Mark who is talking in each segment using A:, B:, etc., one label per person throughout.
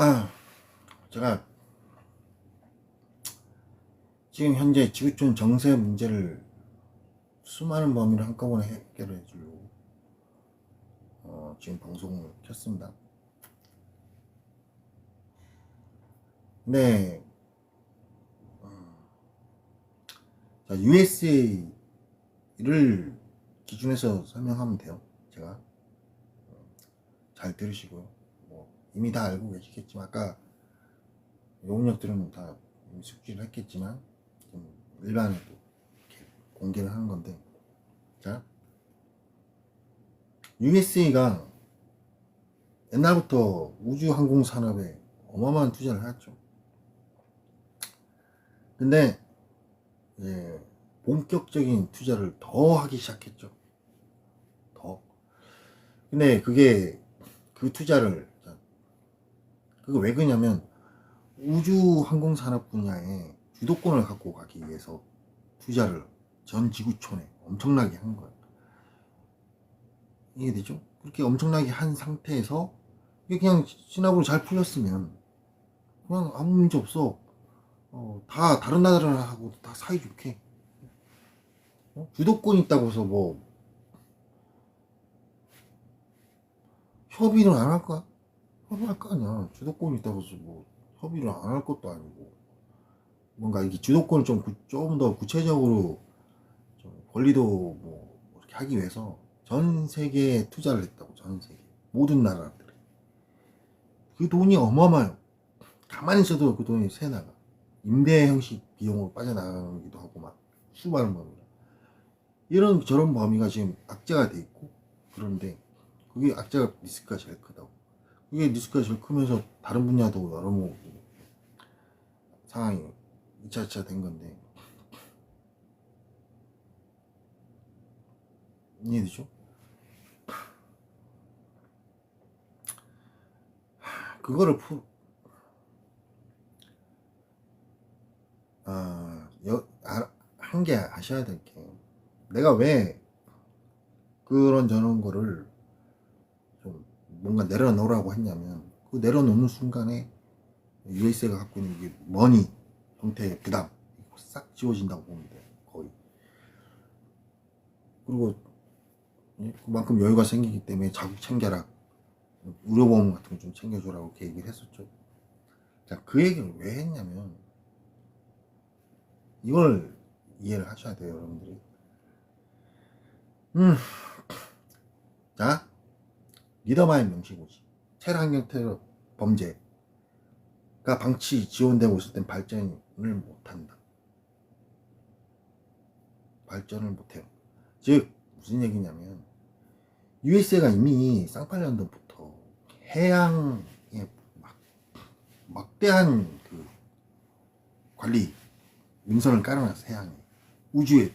A: 아, 제가 지금 현재 지구촌 정세 문제를 수많은 범위를 한꺼번에 해결해 주려고 지금 방송을 켰습니다. 근데 USA를 기준해서 설명하면 돼요. 제가 잘 들으시고요. 뭐 이미 다 알고 계시겠지만 아까 용역들은 다 이미 숙지를 했겠지만 좀 일반에도 이렇게 공개를 하는 건데, 자, USA가 옛날부터 우주항공 산업에 어마어마한 투자를 했죠. 근데 이제 본격적인 투자를 더 하기 시작했죠. 더. 근데 그게 그 투자를 그거 왜 그러냐면 우주항공 산업 분야에 주도권을 갖고 가기 위해서 투자를 전 지구촌에 엄청나게 한 거예요. 이해되죠? 그렇게 엄청나게 한 상태에서 이게 그냥 진압으로 잘 풀렸으면 그냥 아무 문제 없어. 다 다른 나라하고 다 사이좋게 주도권 있다고 해서 뭐 협의를 안 할까? 협의할 거 아니야. 주도권 있다고 해서 뭐 협의를 안 할 것도 아니고, 뭔가 이게 주도권을 좀 더 구체적으로 좀 권리도 뭐 이렇게 하기 위해서 전 세계에 투자를 했다고. 전 세계 모든 나라들이 그 돈이 어마어마해요. 가만히 있어도 그 돈이 새나가. 임대 형식 비용으로 빠져나가기도 하고 막 수많은 범위가 이런 저런 범위가 지금 악재가 돼 있고. 그런데 그게 악재가 리스크가 제일 크다고. 그게 리스크가 제일 크면서 다른 분야도 여러 뭐 상황이 2차 된 건데, 이해되죠? 그거를 한 게 아셔야 될 게, 내가 왜 그런 저런 거를 좀 뭔가 내려놓으라고 했냐면, 그 내려놓는 순간에 USA가 갖고 있는 이게 머니 형태의 부담 싹 지워진다고 보면 돼, 거의. 그리고 그만큼 여유가 생기기 때문에 자국 챙겨라, 의료보험 같은 거 좀 챙겨주라고 이렇게 얘기를 했었죠. 자, 그 얘기를 왜 했냐면 이걸 이해를 하셔야 돼요, 여러분들이. 자, 리더마의 명시고지. 체란경 테러 범죄가 방치 지원되고 있을 땐 발전을 못한다. 발전을 못해요. 즉 무슨 얘기냐면, USA가 이미 쌍팔년도부터 해양에 막대한 그 관리 능선을 깔아놨어. 해양에, 우주에.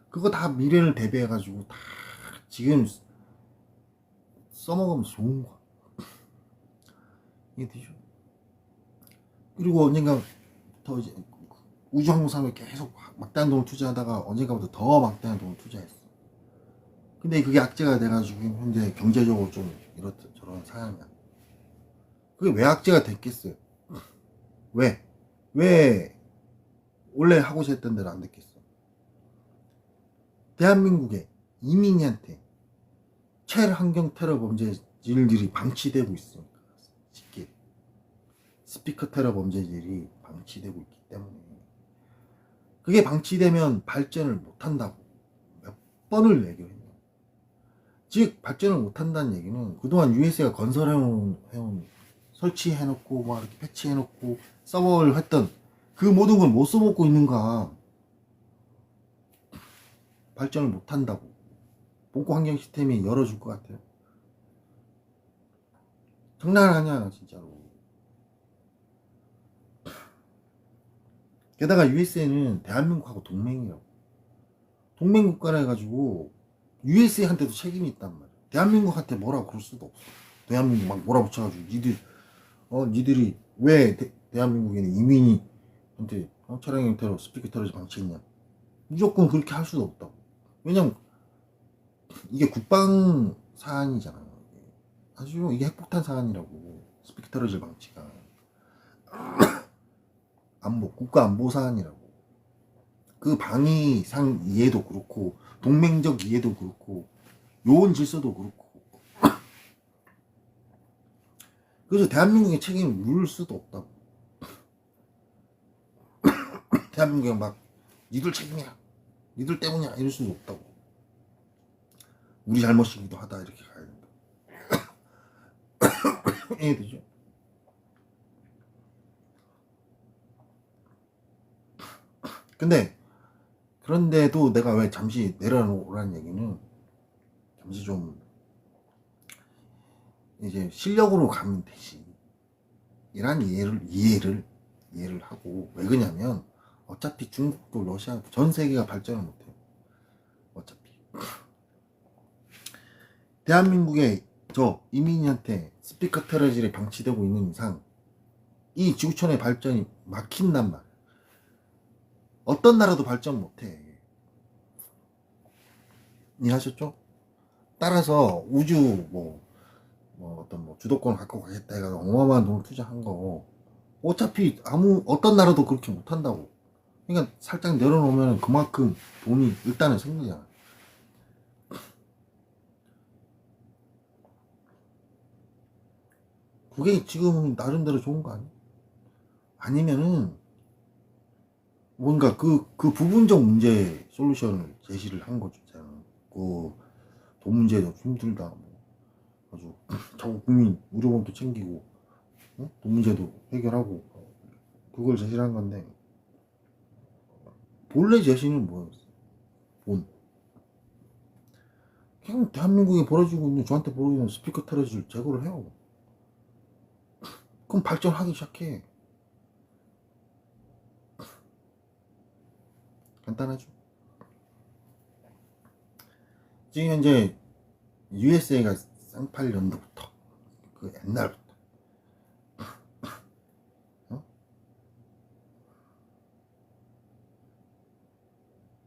A: 그거 다 미래를 대비해가지고 다 지금 써먹으면 좋은 거야. 이게 되죠? 그리고 언젠가 더 이제 우주항공 산업에 계속 막대한 돈을 투자하다가 언젠가부터 더 막대한 돈을 투자했어. 근데 그게 악재가 돼가지고 현재 경제적으로 좀 이렇다 저런 상황이야. 그게 왜 악재가 됐겠어요? 왜 원래 하고자 했던 대로 안 됐겠어? 대한민국의 이민희한테 체환경 테러 범죄질들이 방치되고 있으니까. 쉽게 스피커 테러 범죄질이 방치되고 있기 때문에. 그게 방치되면 발전을 못한다고 몇 번을 얘기했냐. 즉 발전을 못한다는 얘기는 그동안 USA가 건설해온 설치해놓고 막 이렇게 패치해놓고 서버를 했던 그 모든 걸 못 써먹고 있는가. 발전을 못한다고. 본고 환경 시스템이 열어줄 것 같아요? 장난하냐 진짜로. 게다가 USA는 대한민국하고 동맹이라고. 동맹국가라 해가지고 USA한테도 책임이 있단 말이야. 대한민국한테 뭐라고 그럴 수도 없어. 대한민국 막 몰아붙여가지고 니들이 왜 대한민국에는 이민희한테 차량형 테러, 스피커 테러 방치했냐. 무조건 그렇게 할 수도 없다고. 왜냐면 이게 국방 사안이잖아요. 아주 이게 핵폭탄 사안이라고. 스피커 테러질 방치가 국가 안보 사안이라고. 그 방위상 이해도 그렇고 동맹적 이해도 그렇고 요원 질서도 그렇고. 그래서 대한민국의 책임을 물을 수도 없다고. 대한민국에 막 니들 책임이야, 니들 때문이야 이럴 수도 없다고. 우리 잘못이기도 하다 이렇게 가야 된다. 이해되죠? 근데 그런데도 내가 왜 잠시 내려놓으라는 얘기는, 잠시 좀 이제 실력으로 가면 되지 이란 이해를 하고. 왜 그러냐면 어차피 중국도 러시아도 전 세계가 발전을 못해요. 어차피 대한민국에 저 이민희한테 스피커 테러질이 방치되고 있는 이상 이 지구촌의 발전이 막힌단 말이야. 어떤 나라도 발전 못해. 이해하셨죠? 따라서 우주 어떤 주도권을 갖고 가겠다 해가 어마어마한 돈을 투자한 거 어차피 어떤 나라도 그렇게 못한다고. 그러니까 살짝 내려놓으면 그만큼 돈이 일단은 생기잖아. 그게 지금 나름대로 좋은 거 아니야? 아니면은 뭔가 그 부분적 문제 솔루션을 제시를 한 거죠. 돈 문제도 힘들다. 아주 자꾸 국민 의료보험도 챙기고, 돈 문제도 해결하고, 그걸 제시를 한 건데, 본래 제시는 뭐였어? 그냥 대한민국에 벌어지고 있는, 저한테 벌어지는 스피커 테러를 제거를 해요. 그럼 발전하기 시작해. 간단하죠. 지금 현재 USA가 쌍팔년도부터, 그 옛날부터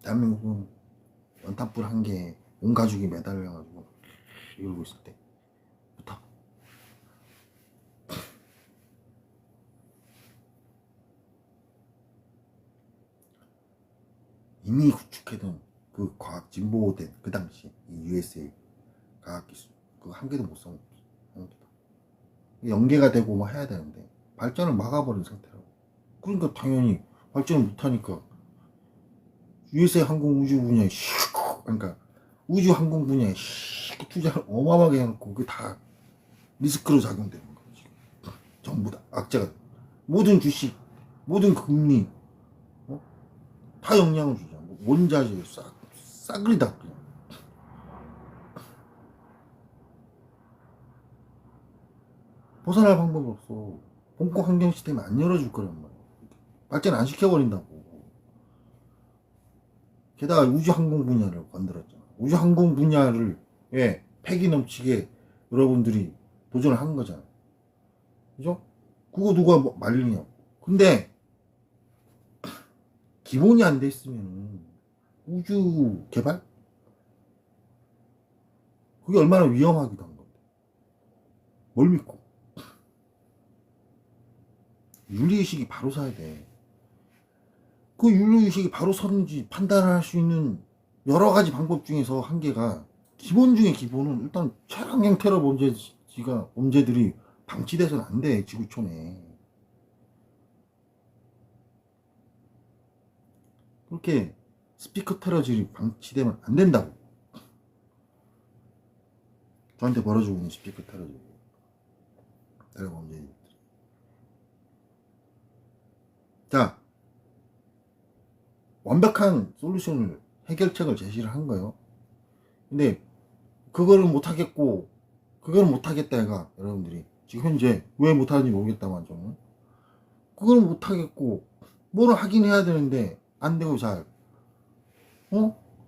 A: 대한민국은 연탄불 한 개에 온 가족이 매달려가지고 이러고 있을 때부터 이미 구축해둔 그 과학 진보된 그 당시 이 USA 과학기술 그 한 개도 못 써먹었어. 연계가 되고 뭐 해야 되는데 발전을 막아버린 상태라고. 그러니까 당연히 발전을 못하니까 USA 항공 우주 분야에 그러니까 우주 항공 분야에 투자를 어마어마하게 해놓고 그게 다 리스크로 작용되는 거지. 전부 다 악재가. 모든 주식, 모든 금리, 다 영향을 주죠. 원자재 싸그리 다 그냥. 벗어날 방법이 없어. 공공 환경 시스템이 안 열어줄 거란 말이야. 발전 안 시켜버린다고. 게다가 우주항공 분야를 건드렸잖아. 우주항공 분야를 왜 패기 넘치게 여러분들이 도전을 하는 거잖아. 그죠? 그거 누가 말리냐고. 근데 기본이 안 돼 있으면 우주 개발? 그게 얼마나 위험하기도 한 건데. 뭘 믿고? 윤리의식이 바로 서야 돼. 그 윤리의식이 바로 서는지 판단할 수 있는 여러 가지 방법 중에서 한 개가, 기본 중에 기본은 일단 최강경 테러 범죄들이 방치돼서는 안 돼, 지구촌에. 그렇게 스피커 테러질이 방치되면 안 된다고. 저한테 벌어지고 있는 스피커 테러질, 테러 범죄들. 자, 완벽한 솔루션을, 해결책을 제시를 한 거예요. 근데 그거를 못하겠고 그거는 못하겠다 해가 여러분들이 지금 현재 왜 못하는지 모르겠다만 좀 그거는 못하겠고 뭐를 하긴 해야 되는데 안 되고 잘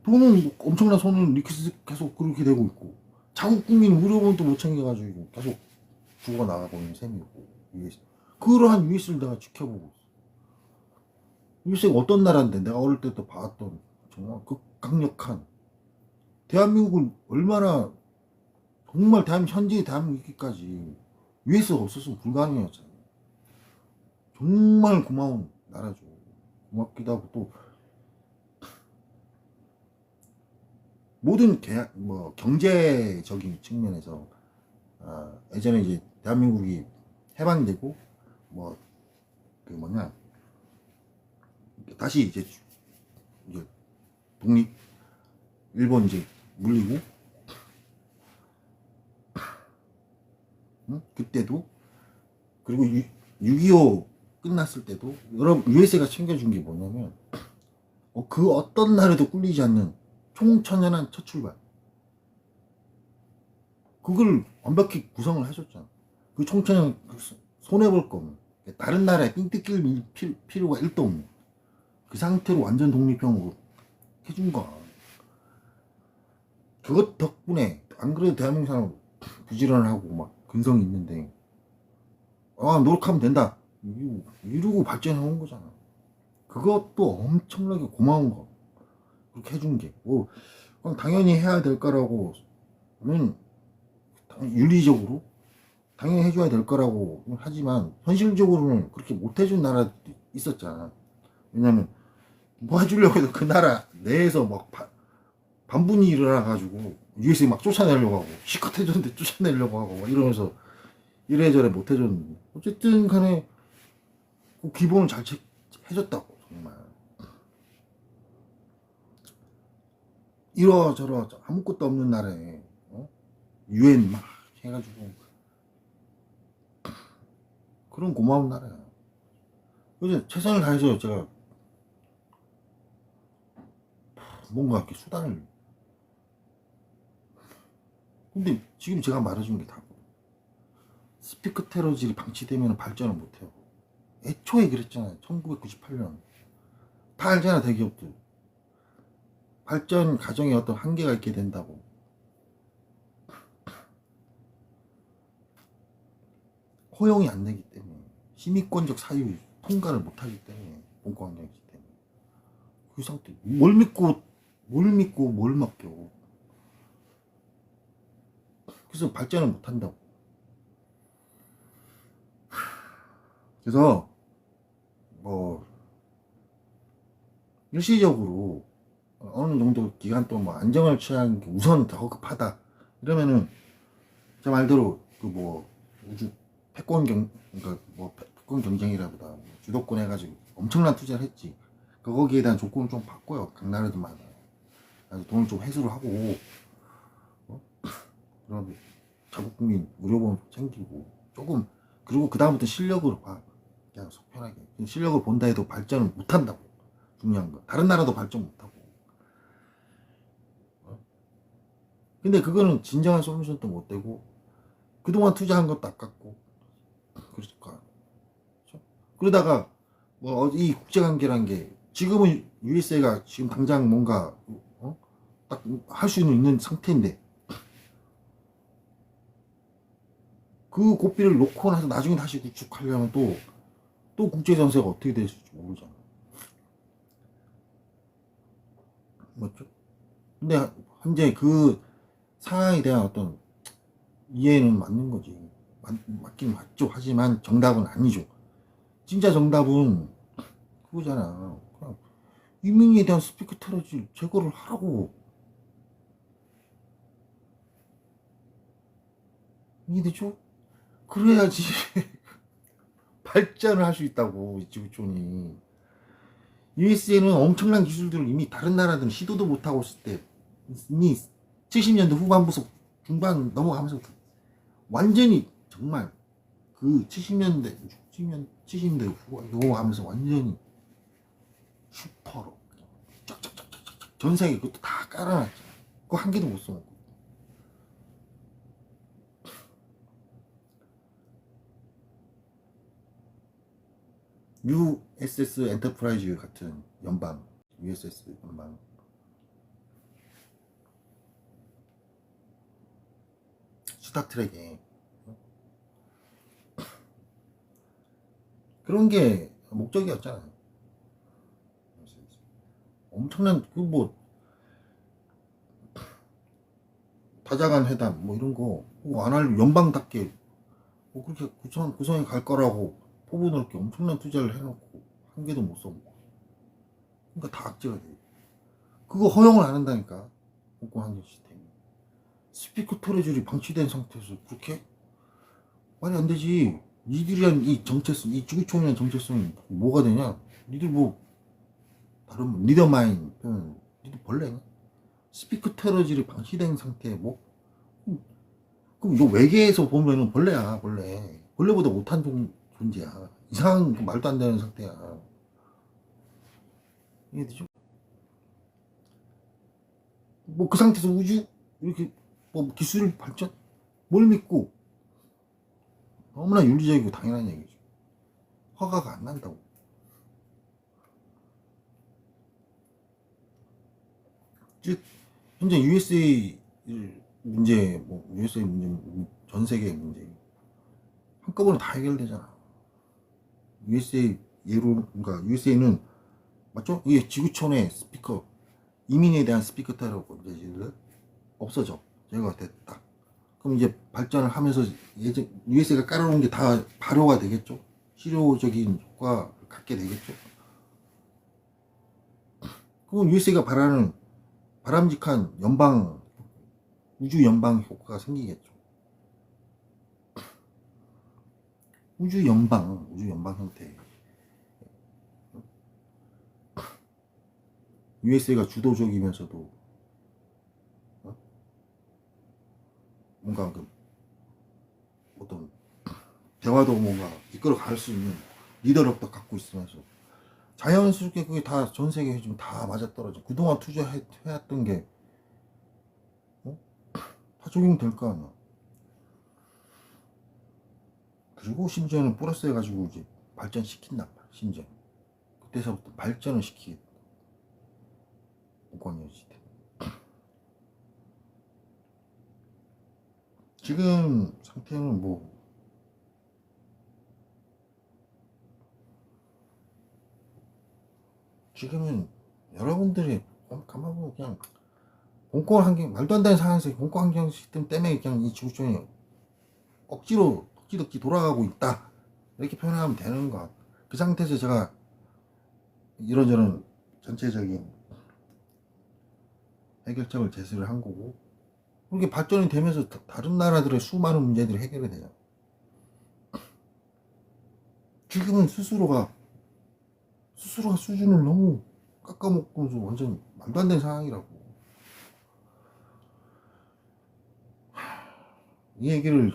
A: 돈은 엄청난 손을 이렇게 계속 그렇게 되고 있고 자국 국민 의료보험도 못 챙겨가지고 계속 죽어나가고 있는 셈이고 US. 그러한 US를 내가 지켜보고 있어. US가 어떤 나라인데 내가 어릴 때부터 봤던 정말 강력한 대한민국을 얼마나 정말 현재 대한민국 있기까지 US가 없었으면 불가능이었잖아요. 정말 고마운 나라죠. 고맙기도 하고 또 모든 계약 뭐 경제적인 측면에서 예전에 이제 대한민국이 해방되고 뭐 그 뭐냐 다시 이제 독립 일본 이제 물리고 응? 그때도 그리고 6.25 끝났을 때도 여러분 USA가 챙겨준 게 뭐냐면 그 어떤 날에도 꿀리지 않는 총천연한 첫 출발 그걸 완벽히 구성을 해줬잖아. 그 총천연 손해볼 거 없는 다른 나라에 삥 뜯길 필요가 1도 없는 그 상태로 완전 독립형으로 해준 거야. 그것 덕분에 안 그래도 대한민국 사람 부지런을 하고 막 근성이 있는데 노력하면 된다 이러고 발전해 온 거잖아. 그것도 엄청나게 고마운 거 그렇게 해준 게 뭐 당연히 해야 될 거라고는 윤리적으로 당연히 해줘야 될 거라고 하지만 현실적으로는 그렇게 못 해준 나라도 있었잖아. 왜냐면 뭐 해주려고 해도 그 나라 내에서 막 반분이 일어나가지고 USA 막 쫓아내려고 하고 시컷 해줬는데 쫓아내려고 하고 막 이러면서 이래저래 못 해줬는데 어쨌든 간에 그 기본을 잘 해줬다고. 정말 이러저러 아무것도 없는 나라에 UN 막 해가지고 그런 고마운 나라야. 그래서 최선을 다해서 제가 뭔가 이렇게 수단을 근데 지금 제가 말해준 게 다고 스피크 테러질이 방치되면 발전을 못해요. 애초에 그랬잖아요. 1998년 다 알잖아. 대기업들 발전 과정에 어떤 한계가 있게 된다고. 허용이 안 되기 때문에 심의권적 사유 통과를 못하기 때문에 본권관계이기 때문에 그 상태 뭘 믿고 뭘 맡겨. 그래서 발전을 못한다고. 그래서 뭐 일시적으로 어느 정도 기간 동안 뭐 안정을 취하는 게 우선 더 급하다 이러면은 제 말대로 그 뭐 우주 그러니까 뭐 패권 경쟁이라보다 주도권 해가지고 엄청난 투자를 했지. 거기에 대한 조건을 좀 바꿔요. 각 나라들마다. 그래서 돈을 좀 회수를 하고 그럼 자국국민 의료보험 챙기고 조금 그리고 그 다음부터 실력으로 봐. 그냥 속 편하게 실력을 본다 해도 발전을 못한다고. 중요한 거 다른 나라도 발전 못하고. 근데 그거는 진정한 솔루션도 못 되고 그동안 투자한 것도 아깝고 그러니까 그러다가 뭐 이 국제관계란 게 지금은 USA가 지금 당장 뭔가 딱 할 수 있는 상태인데 그 고삐를 놓고 나서 나중에 다시 구축하려면 또 국제 정세가 어떻게 될지 모르잖아. 맞죠? 근데 현재 그 상황에 대한 어떤 이해는 맞는 거지. 맞긴 맞죠. 하지만 정답은 아니죠. 진짜 정답은 그거잖아. 그냥 이민희에 대한 스피커 테러지 제거를 하라고. 이해되죠? 그래야지 발전을 할 수 있다고. 이 지구촌이 USA는 엄청난 기술들을 이미 다른 나라들은 시도도 못하고 있을 때 이미 70년대 후반부터 중반 넘어가면서 완전히 정말 그 70년대 70년대 후반 넘어가면서 완전히 슈퍼로 쫙쫙쫙쫙쫙 전 세계 그것도 다 깔아놨잖아. 그거 한 개도 못 써먹고. USS 엔터프라이즈 같은 연방 USS 연방 스타트rek에 그런 게 목적이었잖아요. 엄청난 그 뭐 다자간 회담 뭐 이런 거 안 할 연방답게 뭐 그렇게 구성에 갈 거라고 포부 넓게 엄청난 투자를 해놓고 한 개도 못 써먹고. 그러니까 다 악재가 돼. 그거 허용을 안 한다니까. 공공 환경 시스템이. 스피커 토레줄이 방치된 상태에서 그렇게 말이 안 되지. 니들이란 이 정체성, 이 지구촌이란 정체성이 뭐가 되냐? 니들 뭐 다른 리더마인, 니들 벌레냐? 스피커 토레줄이 방치된 상태에 뭐? 그럼 이거 외계에서 보면은 벌레야, 벌레. 벌레보다 못한 존재야. 이상한 말도 안 되는 상태야. 이해되죠? 뭐 그 상태에서 우주 이렇게 뭐 기술 발전 뭘 믿고 너무나 윤리적이고 당연한 얘기죠. 허가가 안 난다고. 즉 현재 USA 문제, 뭐 USA 문제, 전 세계 문제 한꺼번에 다 해결되잖아. USA 예로, 그러니까 USA는 맞죠? 이게 지구촌의 스피커, 이민에 대한 스피커 타라고 이제 없어져. 제거가 됐다. 그럼 이제 발전을 하면서 예전 USA가 깔아놓은 게 다 발효가 되겠죠. 실효적인 효과를 갖게 되겠죠. 그럼 USA가 바라는 바람직한 연방, 우주 연방 효과가 생기겠죠. 우주 연방 형태. USA가 주도적이면서도 뭔가 그 어떤 대화도 뭔가 이끌어 갈 수 있는 리더력도 갖고 있으면서 자연스럽게 그게 다 전 세계에 좀 다 맞아떨어져. 그동안 투자해왔던 게 다 적용될 거 아니야. 그리고 심지어는 플러스 해가지고 이제 발전시킨단 말이야. 심지어 그때서부터 발전을 시키겠다. 공공연 시스템. 지금 상태는 뭐 지금은 여러분들이 가만 보면 그냥 공공 환경 말도 안 되는 상황에서 공공 환경 시스템 때문에 그냥 이 지구촌이 억지로 덕지덕지 돌아가고 있다 이렇게 표현하면 되는 것. 그 상태에서 제가 이런저런 전체적인 해결책을 제시를 한 거고, 그렇게 발전이 되면서 다른 나라들의 수많은 문제들이 해결이 되잖아. 지금은 스스로가 수준을 너무 깎아먹고서 완전 말도 안 되는 상황이라고. 이 얘기를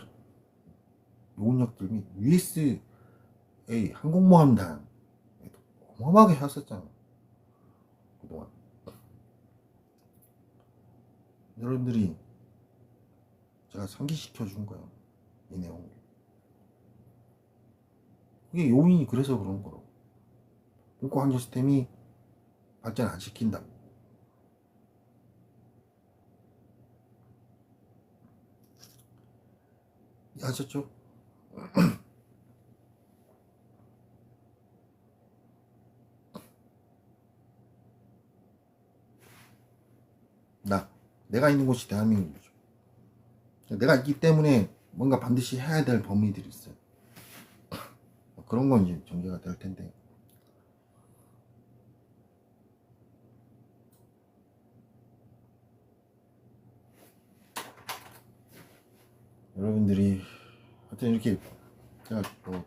A: 요원력들 및 USA 항공모함단 어마어마하게 했었잖아 그동안. 여러분들이 제가 상기시켜 준 거야, 이 내용을. 그게 요인이 그래서 그런 거라고. 공공 환경 시스템이 발전 안 시킨다고. 아셨죠? 내가 있는 곳이 대한민국이죠. 내가 있기 때문에 뭔가 반드시 해야 될 범위들이 있어요. 그런 건 이제 전개가 될 텐데. 여러분들이 하여튼 이렇게 제가 뭐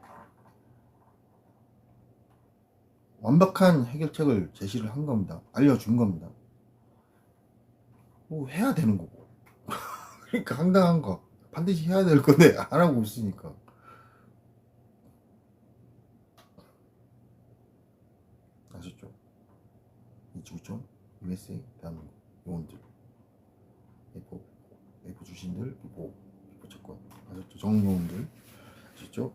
A: 완벽한 해결책을 제시를 한 겁니다. 알려준 겁니다. 뭐 해야 되는 거고. 그러니까 황당한 거 반드시 해야 될 건데 안 하고 있으니까. 아셨죠? 이 지구촌 USA 대한민국 요원들 A4 주신들 비보 채권 아셨죠? 정요원들 아셨죠?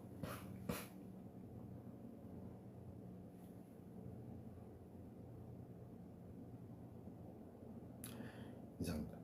A: 이상입니다.